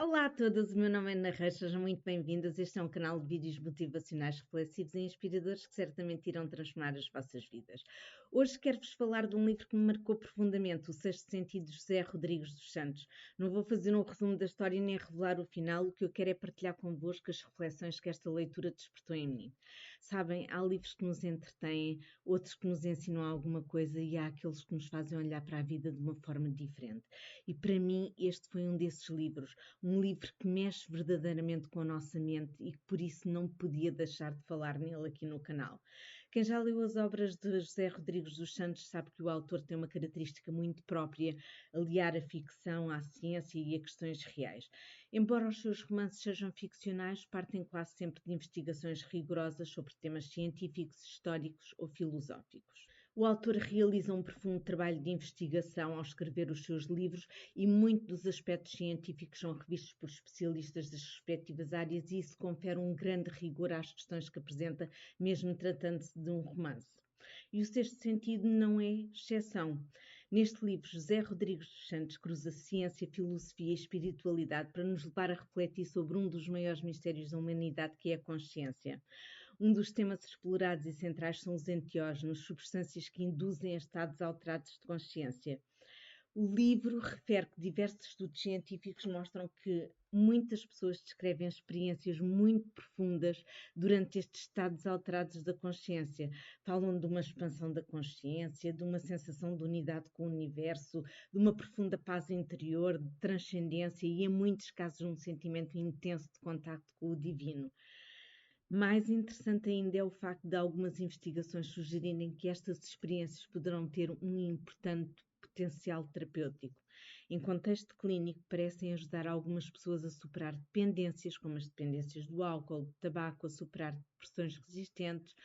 Olá a todas, o meu nome é Ana Reis, sejam muito bem-vindas. Este é um canal de vídeos motivacionais, reflexivos e inspiradores que certamente irão transformar as vossas vidas. Hoje quero-vos falar de um livro que me marcou profundamente, O Sexto Sentido, de José Rodrigues dos Santos. Não vou fazer um resumo da história nem revelar o final, o que eu quero é partilhar convosco as reflexões que esta leitura despertou em mim. Sabem, há livros que nos entretêm, outros que nos ensinam alguma coisa e há aqueles que nos fazem olhar para a vida de uma forma diferente. E para mim este foi um desses livros. Um livro que mexe verdadeiramente com a nossa mente e que por isso não podia deixar de falar nele aqui no canal. Quem já leu as obras de José Rodrigues dos Santos sabe que o autor tem uma característica muito própria, aliar a ficção à ciência e a questões reais. Embora os seus romances sejam ficcionais, partem quase sempre de investigações rigorosas sobre temas científicos, históricos ou filosóficos. O autor realiza um profundo trabalho de investigação ao escrever os seus livros e muitos dos aspectos científicos são revistos por especialistas das respectivas áreas e isso confere um grande rigor às questões que apresenta, mesmo tratando-se de um romance. E o Sexto Sentido não é exceção. Neste livro, José Rodrigues dos Santos cruza ciência, filosofia e espiritualidade para nos levar a refletir sobre um dos maiores mistérios da humanidade, que é a consciência. Um dos temas explorados e centrais são os enteógenos, substâncias que induzem a estados alterados de consciência. O livro refere que diversos estudos científicos mostram que muitas pessoas descrevem experiências muito profundas durante estes estados alterados da consciência. Falam de uma expansão da consciência, de uma sensação de unidade com o universo, de uma profunda paz interior, de transcendência e, em muitos casos, um sentimento intenso de contacto com o divino. Mais interessante ainda é o facto de algumas investigações sugerirem que estas experiências poderão ter um importante potencial terapêutico. Em contexto clínico, parecem ajudar algumas pessoas a superar dependências, como as dependências do álcool, do tabaco, a superar depressões resistentes,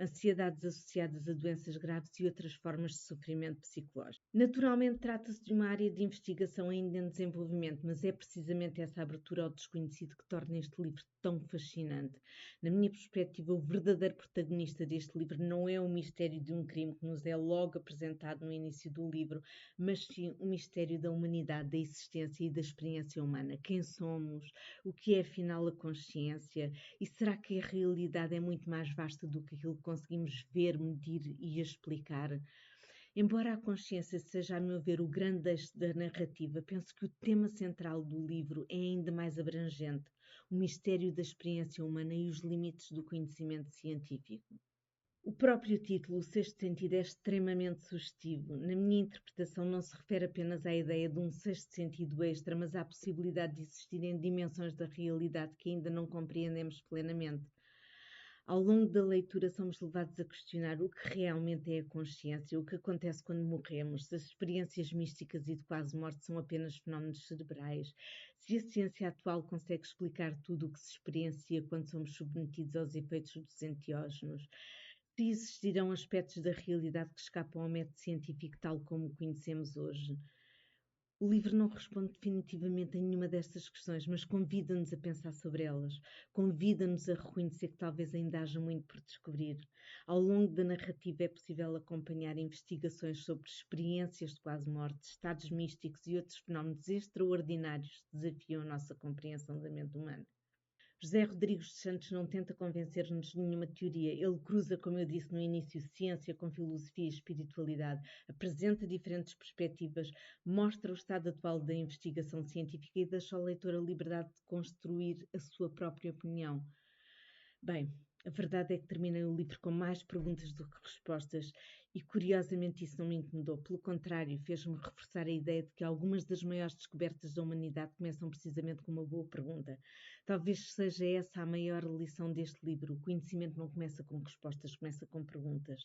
ansiedades associadas a doenças graves e outras formas de sofrimento psicológico. Naturalmente, trata-se de uma área de investigação ainda em desenvolvimento, mas é precisamente essa abertura ao desconhecido que torna este livro tão fascinante. Na minha perspectiva, o verdadeiro protagonista deste livro não é o mistério de um crime que nos é logo apresentado no início do livro, mas sim o mistério da humanidade, da existência e da experiência humana. Quem somos? O que é afinal a consciência? E será que a realidade é muito mais vasta do que aquilo que conseguimos ver, medir e explicar? Embora a consciência seja, a meu ver, o grande eixo da narrativa, penso que o tema central do livro é ainda mais abrangente, o mistério da experiência humana e os limites do conhecimento científico. O próprio título, O Sexto Sentido, é extremamente sugestivo. Na minha interpretação, não se refere apenas à ideia de um sexto sentido extra, mas à possibilidade de existirem dimensões da realidade que ainda não compreendemos plenamente. Ao longo da leitura somos levados a questionar o que realmente é a consciência, o que acontece quando morremos, se as experiências místicas e de quase morte são apenas fenómenos cerebrais, se a ciência atual consegue explicar tudo o que se experiencia quando somos submetidos aos efeitos dos enteógenos, se existirão aspectos da realidade que escapam ao método científico tal como o conhecemos hoje. O livro não responde definitivamente a nenhuma destas questões, mas convida-nos a pensar sobre elas. Convida-nos a reconhecer que talvez ainda haja muito por descobrir. Ao longo da narrativa é possível acompanhar investigações sobre experiências de quase morte, estados místicos e outros fenómenos extraordinários que desafiam a nossa compreensão da mente humana. José Rodrigues dos Santos não tenta convencer-nos de nenhuma teoria. Ele cruza, como eu disse no início, ciência com filosofia e espiritualidade, apresenta diferentes perspectivas, mostra o estado atual da investigação científica e deixa ao leitor a liberdade de construir a sua própria opinião. Bem, a verdade é que terminei o livro com mais perguntas do que respostas e, curiosamente, isso não me incomodou. Pelo contrário, fez-me reforçar a ideia de que algumas das maiores descobertas da humanidade começam precisamente com uma boa pergunta. Talvez seja essa a maior lição deste livro. O conhecimento não começa com respostas, começa com perguntas.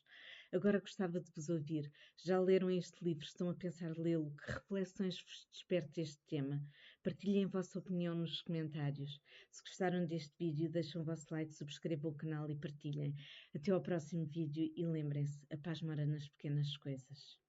Agora gostava de vos ouvir. Já leram este livro? Estão a pensar lê-lo? Que reflexões vos desperta este tema? Partilhem a vossa opinião nos comentários. Se gostaram deste vídeo, deixem o vosso like, subscrevam o canal e partilhem. Até ao próximo vídeo e lembrem-se, a paz mora nas pequenas coisas.